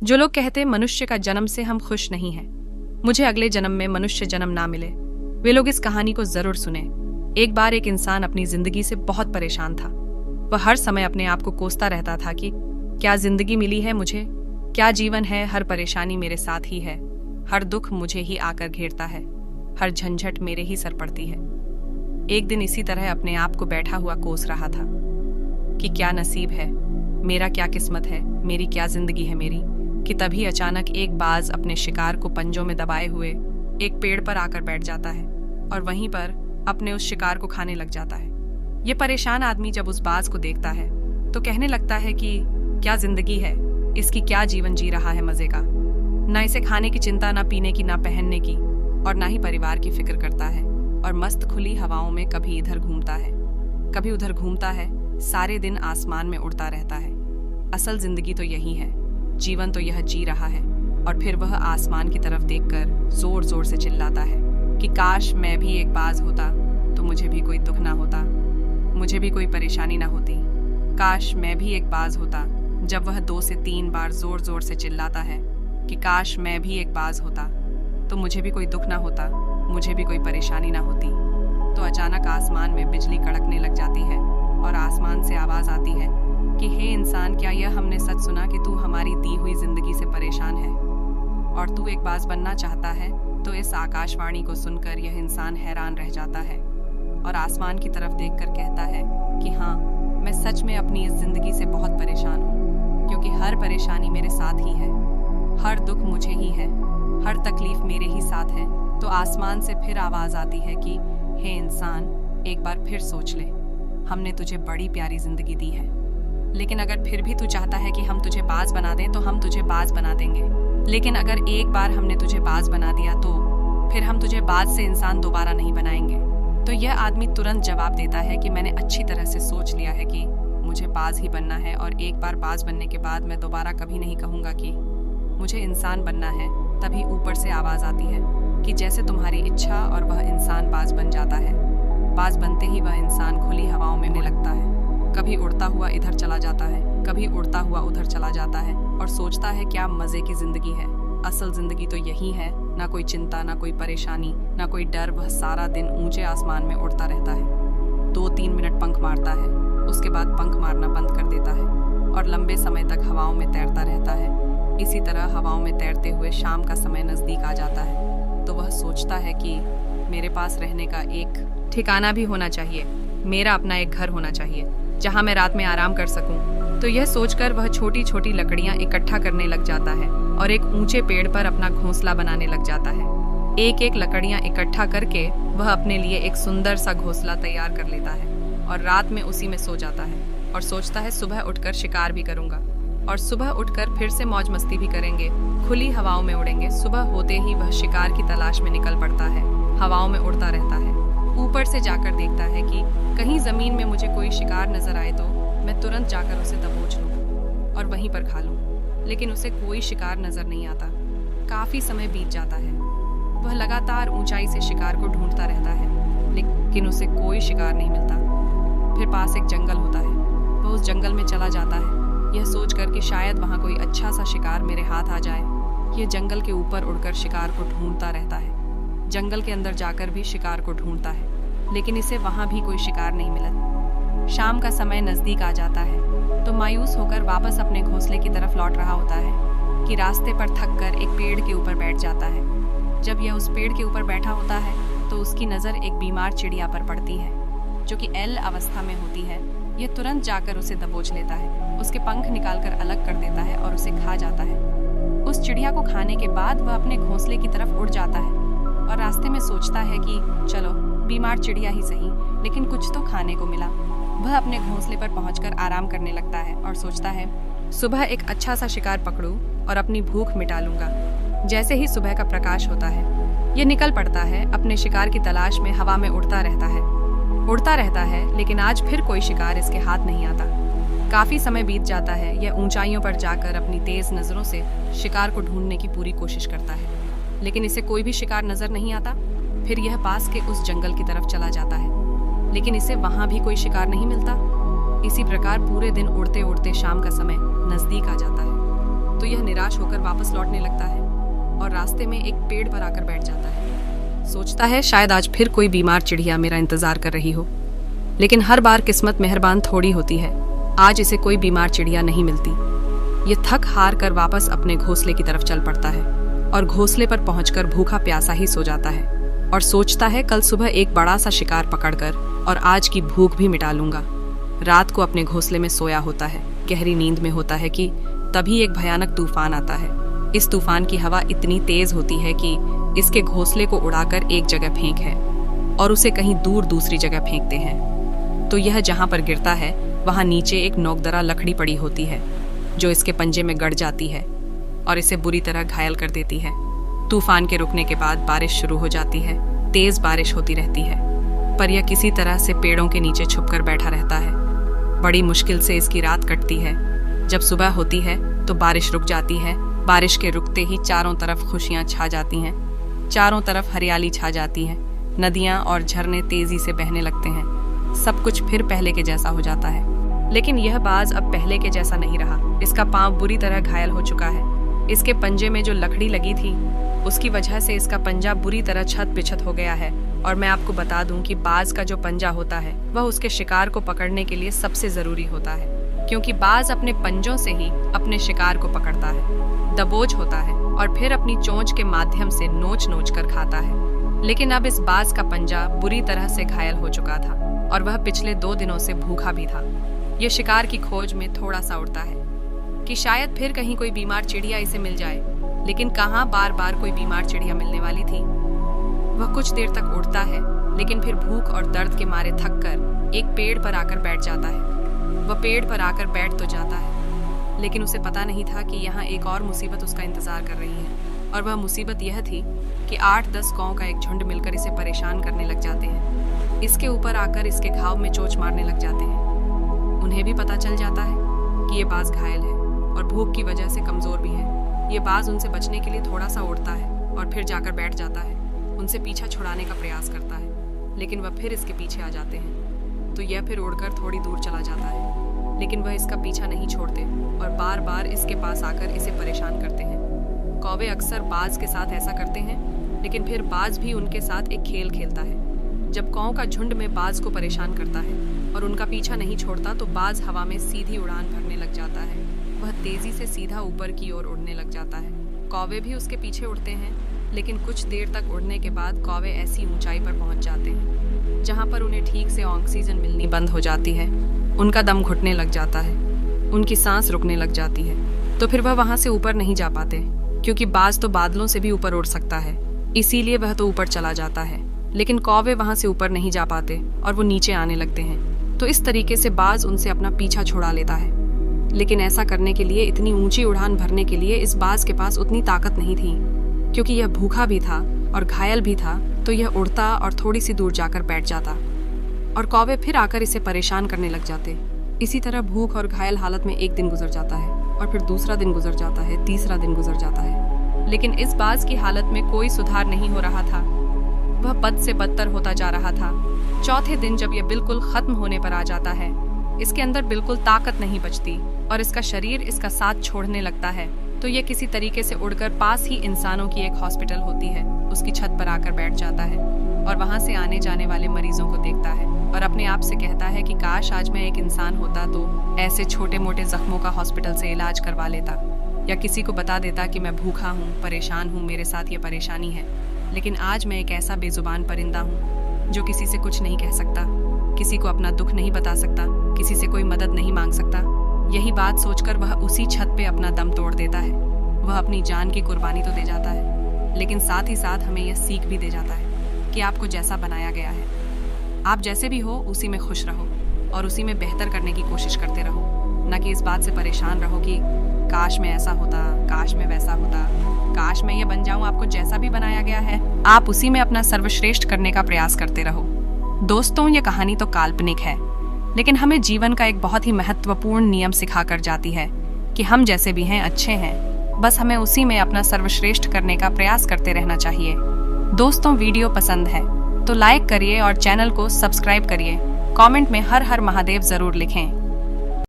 जो लोग कहते मनुष्य का जन्म से हम खुश नहीं हैं, मुझे अगले जन्म में मनुष्य जन्म ना मिले, वे लोग इस कहानी को जरूर सुने। एक बार एक इंसान अपनी जिंदगी से बहुत परेशान था। वह हर समय अपने आप को कोसता रहता था कि क्या जिंदगी मिली है मुझे, क्या जीवन है, हर परेशानी मेरे साथ ही है, हर दुख मुझे ही आकर घेरता है, हर झंझट मेरे ही सर पड़ती है। एक दिन इसी तरह अपने आप को बैठा हुआ कोस रहा था कि क्या नसीब है मेरा, क्या किस्मत है मेरी, क्या जिंदगी है मेरी, कि तभी अचानक एक बाज अपने शिकार को पंजों में दबाए हुए एक पेड़ पर आकर बैठ जाता है और वहीं पर अपने उस शिकार को खाने लग जाता है। ये परेशान आदमी जब उस बाज को देखता है तो कहने लगता है कि क्या जिंदगी है, इसकी क्या जीवन जी रहा है मजे का, ना इसे खाने की चिंता, ना पीने की, ना पहनने की, और ना ही परिवार की फिक्र करता है, और मस्त खुली हवाओं में कभी इधर घूमता है कभी उधर घूमता है, सारे दिन आसमान में उड़ता रहता है। असल जिंदगी तो यही है, जीवन तो यह जी रहा है। और फिर वह आसमान की तरफ देखकर जोर जोर से चिल्लाता है कि काश मैं भी एक बाज होता तो मुझे भी कोई दुख ना होता, मुझे भी कोई परेशानी ना होती। काश मैं भी एक बाज होता। जब वह 2 से 3 बार जोर जोर से चिल्लाता है कि काश मैं भी एक बाज होता तो मुझे भी कोई दुख ना होता, मुझे भी कोई परेशानी ना होती, तो अचानक आसमान में बिजली कड़कने लग जाती है और आसमान से आवाज आती है कि हे इंसान, क्या यह हमने सच सुना कि तू हमारी दी हुई जिंदगी से परेशान है और तू एक बाज बनना चाहता है। तो इस आकाशवाणी को सुनकर यह इंसान हैरान रह जाता है और आसमान की तरफ देखकर कहता है कि हाँ, मैं सच में अपनी इस जिंदगी से बहुत परेशान हूँ, क्योंकि हर परेशानी मेरे साथ ही है, हर दुख मुझे ही है, हर तकलीफ मेरे ही साथ है। तो आसमान से फिर आवाज आती है कि हे इंसान, एक बार फिर सोच ले, हमने तुझे बड़ी प्यारी जिंदगी दी है, लेकिन अगर फिर भी तू चाहता है कि हम तुझे बाज बना दें तो हम तुझे बाज बना देंगे, लेकिन अगर एक बार हमने तुझे बाज बना दिया तो फिर हम तुझे बाज से इंसान दोबारा नहीं बनाएंगे। तो यह आदमी तुरंत जवाब देता है कि मैंने अच्छी तरह से सोच लिया है कि मुझे बाज ही बनना है, और एक बार बाज बनने के बाद मैं दोबारा कभी नहीं कहूँगा कि मुझे इंसान बनना है। तभी ऊपर से आवाज आती है कि जैसे तुम्हारी इच्छा, और वह इंसान बाज बन जाता है। बाज बनते ही वह इंसान खुली हवाओं में उड़ने लगता है, कभी उड़ता हुआ इधर चला जाता है, कभी उड़ता हुआ उधर चला जाता है और सोचता है क्या मजे की जिंदगी है। असल जिंदगी तो यही है, ना कोई चिंता, ना कोई परेशानी, ना कोई डर। वह सारा दिन ऊंचे आसमान में उड़ता रहता है, 2-3 मिनट पंख मारता है, उसके बाद पंख मारना बंद कर देता है और लंबे समय तक हवाओं में तैरता रहता है। इसी तरह हवाओं में तैरते हुए शाम का समय नजदीक आ जाता है तो वह सोचता है कि मेरे पास रहने का एक ठिकाना भी होना चाहिए, मेरा अपना एक घर होना चाहिए जहां मैं रात में आराम कर सकूं। तो यह सोचकर वह छोटी छोटी लकड़ियां इकट्ठा करने लग जाता है और एक ऊंचे पेड़ पर अपना घोंसला बनाने लग जाता है। एक एक लकड़ियां इकट्ठा करके वह अपने लिए एक सुंदर सा घोंसला तैयार कर लेता है और रात में उसी में सो जाता है और सोचता है सुबह उठकर शिकार भी करूंगा, और सुबह उठकर फिर से मौज मस्ती भी करेंगे, खुली हवाओं में उड़ेंगे। सुबह होते ही वह शिकार की तलाश में निकल पड़ता है, हवाओं में उड़ता रहता है। ऊपर से जाकर देखता है कि कहीं जमीन में मुझे कोई शिकार नजर आए तो मैं तुरंत जाकर उसे दबोच लूं और वहीं पर खा लूं, लेकिन उसे कोई शिकार नजर नहीं आता। काफी समय बीत जाता है, वह लगातार ऊंचाई से शिकार को ढूंढता रहता है, लेकिन उसे कोई शिकार नहीं मिलता। फिर पास एक जंगल होता है, वह उस जंगल में चला जाता है, यह सोचकर कि शायद वहां कोई अच्छा सा शिकार मेरे हाथ आ जाए। यह जंगल के ऊपर उड़कर शिकार को ढूंढता रहता है, जंगल के अंदर जाकर भी शिकार को ढूंढता है, लेकिन इसे वहां भी कोई शिकार नहीं मिला। शाम का समय नजदीक आ जाता है तो मायूस होकर वापस अपने घोंसले की तरफ लौट रहा होता है कि रास्ते पर थककर एक पेड़ के ऊपर बैठ जाता है। जब यह उस पेड़ के ऊपर बैठा होता है तो उसकी नज़र एक बीमार चिड़िया पर पड़ती है जो कि एल अवस्था में होती है। यह तुरंत जाकर उसे दबोच लेता है, उसके पंख निकालकर अलग कर देता है और उसे खा जाता है। उस चिड़िया को खाने के बाद वह अपने घोंसले की तरफ उड़ जाता है और रास्ते में सोचता है कि चलो बीमार चिड़िया ही सही, लेकिन कुछ तो खाने को मिला। वह अपने घोंसले पर पहुंचकर आराम करने लगता है और सोचता है सुबह एक अच्छा सा शिकार पकड़ूं और अपनी भूख मिटा लूंगा। जैसे ही सुबह का प्रकाश होता है यह निकल पड़ता है अपने शिकार की तलाश में, हवा में उड़ता रहता है, लेकिन आज फिर कोई शिकार इसके हाथ नहीं आता। काफी समय बीत जाता है, यह ऊंचाइयों पर जाकर अपनी तेज नजरों से शिकार को ढूंढने की पूरी कोशिश करता है, लेकिन इसे कोई भी शिकार नजर नहीं आता। फिर यह पास के उस जंगल की तरफ चला जाता है, लेकिन इसे वहां भी कोई शिकार नहीं मिलता। इसी प्रकार पूरे दिन उड़ते उड़ते शाम का समय नजदीक आ जाता है। तो यह निराश होकर वापस लौटने लगता है और रास्ते में एक पेड़ पर आकर बैठ जाता है। सोचता है शायद आज फिर कोई बीमार चिड़िया मेरा इंतजार कर रही हो, लेकिन हर बार किस्मत मेहरबान थोड़ी होती है। आज इसे कोई बीमार चिड़िया नहीं मिलती। ये थक हार कर वापस अपने घोंसले की तरफ चल पड़ता है और घोंसले पर पहुंचकर भूखा प्यासा ही सो जाता है और सोचता है कल सुबह एक बड़ा सा शिकार पकड़कर और आज की भूख भी मिटा लूंगा। रात को अपने घोंसले में सोया होता है, गहरी नींद में होता है कि तभी एक भयानक तूफान आता है। इस तूफान की हवा इतनी तेज होती है कि इसके घोंसले को उड़ाकर एक जगह फेंक है और उसे कहीं दूर दूसरी जगह फेंकते हैं। तो यह जहां पर गिरता है वहां नीचे एक नोकदरा लकड़ी पड़ी होती है जो इसके पंजे में गड़ जाती है और इसे बुरी तरह घायल कर देती है। तूफान के रुकने के बाद बारिश शुरू हो जाती है। तेज बारिश होती रहती है, पर यह किसी तरह से पेड़ों के नीचे छुपकर बैठा रहता है। बड़ी मुश्किल से इसकी रात कटती है। जब सुबह होती है तो बारिश रुक जाती है। बारिश के रुकते ही चारों तरफ खुशियां छा जाती हैं। चारों तरफ हरियाली छा जाती है। नदियां और झरने तेजी से बहने लगते हैं। सब कुछ फिर पहले के जैसा हो जाता है। लेकिन यह बाज अब पहले के जैसा नहीं रहा। इसका पांव बुरी तरह घायल हो चुका है। इसके पंजे में जो लकड़ी लगी थी उसकी वजह से इसका पंजा बुरी तरह छत बिछत हो गया है। और मैं आपको बता दूं कि बाज का जो पंजा होता है वह उसके शिकार को पकड़ने के लिए सबसे जरूरी होता है, क्योंकि बाज अपने पंजों से ही अपने शिकार को पकड़ता है, दबोच होता है और फिर अपनी चोंच के माध्यम से नोच नोच कर खाता है। लेकिन अब इस बाज का पंजा बुरी तरह से घायल हो चुका था और वह पिछले 2 दिनों से भूखा भी था। यह शिकार की खोज में थोड़ा सा उड़ता है कि शायद फिर कहीं कोई बीमार चिड़िया इसे मिल जाए, लेकिन कहाँ बार बार कोई बीमार चिड़िया मिलने वाली थी। वह कुछ देर तक उड़ता है, लेकिन फिर भूख और दर्द के मारे थक कर एक पेड़ पर आकर बैठ जाता है। वह पेड़ पर आकर बैठ तो जाता है, लेकिन उसे पता नहीं था कि यहाँ एक और मुसीबत उसका इंतजार कर रही है। और वह मुसीबत यह थी कि 8-10 कौओं का एक झुंड मिलकर इसे परेशान करने लग जाते हैं। इसके ऊपर आकर इसके घाव में चोंच मारने लग जाते हैं। उन्हें भी पता चल जाता है कि ये बाज घायल है और भूख की वजह से कमजोर भी है। ये बाज उनसे बचने के लिए थोड़ा सा उड़ता है और फिर जाकर बैठ जाता है। उनसे पीछा छुड़ाने का प्रयास करता है, लेकिन वह फिर इसके पीछे आ जाते हैं। तो यह फिर उड़कर थोड़ी दूर चला जाता है, लेकिन वह इसका पीछा नहीं छोड़ते और बार बार इसके पास आकर इसे परेशान करते हैं। कौवे अक्सर बाज के साथ ऐसा करते हैं, लेकिन फिर बाज भी उनके साथ एक खेल खेलता है। जब कौओं का झुंड में बाज को परेशान करता है और उनका पीछा नहीं छोड़ता तो बाज हवा में सीधी उड़ान भरने लग जाता है। वह तेजी से सीधा ऊपर की ओर उड़ने लग जाता है। कौवे भी उसके पीछे उड़ते हैं, लेकिन कुछ देर तक उड़ने के बाद कौवे ऐसी ऊंचाई पर पहुंच जाते हैं जहां पर उन्हें ठीक से ऑक्सीजन मिलनी बंद हो जाती है। उनका दम घुटने लग जाता है, उनकी सांस रुकने लग जाती है। तो फिर वह वहां से ऊपर नहीं जा पाते, क्योंकि बाज तो बादलों से भी ऊपर उड़ सकता है, इसीलिए वह तो ऊपर चला जाता है। लेकिन कौवे वहां से ऊपर नहीं जा पाते और वो नीचे आने लगते हैं। तो इस तरीके से बाज उनसे अपना पीछा छुड़ा लेता है। लेकिन ऐसा करने के लिए, इतनी ऊंची उड़ान भरने के लिए इस बाज के पास उतनी ताकत नहीं थी, क्योंकि यह भूखा भी था और घायल भी था। तो यह उड़ता और थोड़ी सी दूर जाकर बैठ जाता और कौवे फिर आकर इसे परेशान करने लग जाते। इसी तरह भूख और घायल हालत में एक दिन गुजर जाता है और फिर दूसरा दिन गुजर जाता है, तीसरा दिन गुजर जाता है। लेकिन इस बाज की हालत में कोई सुधार नहीं हो रहा था। वह बद से बदतर होता जा रहा था। चौथे दिन जब यह बिल्कुल खत्म होने पर आ जाता है, इसके अंदर बिल्कुल ताकत नहीं बचती और इसका शरीर इसका साथ छोड़ने लगता है। तो यह किसी तरीके से उड़कर पास ही इंसानों की एक हॉस्पिटल होती है उसकी छत पर आकर बैठ जाता है और वहां से आने जाने वाले मरीजों को देखता है और अपने आप से कहता है कि काश आज मैं एक इंसान होता तो ऐसे छोटे मोटे जख्मों का हॉस्पिटल से इलाज करवा लेता, या किसी को बता देता कि मैं भूखा हूँ, परेशान हूँ, मेरे साथ ये परेशानी है। लेकिन आज मैं एक ऐसा बेजुबान परिंदा हूँ जो किसी से कुछ नहीं कह सकता, किसी को अपना दुख नहीं बता सकता, किसी से कोई मदद नहीं मांग सकता। यही बात सोचकर वह उसी छत पे अपना दम तोड़ देता है। वह अपनी जान की कुर्बानी तो दे जाता है, लेकिन साथ ही साथ हमें यह सीख भी दे जाता है कि आपको जैसा बनाया गया है, आप जैसे भी हो उसी में खुश रहो और उसी में बेहतर करने की कोशिश करते रहो। न कि इस बात से परेशान रहो कि काश मैं ऐसा होता, काश मैं वैसा होता, काश मैं ये बन जाऊं। आपको जैसा भी बनाया गया है आप उसी में अपना सर्वश्रेष्ठ करने का प्रयास करते रहो। दोस्तों, ये कहानी तो काल्पनिक है, लेकिन हमें जीवन का एक बहुत ही महत्वपूर्ण नियम सिखा कर जाती है कि हम जैसे भी हैं अच्छे हैं, बस हमें उसी में अपना सर्वश्रेष्ठ करने का प्रयास करते रहना चाहिए। दोस्तों, वीडियो पसंद है तो लाइक करिए और चैनल को सब्सक्राइब करिए। कमेंट में हर हर महादेव जरूर लिखें।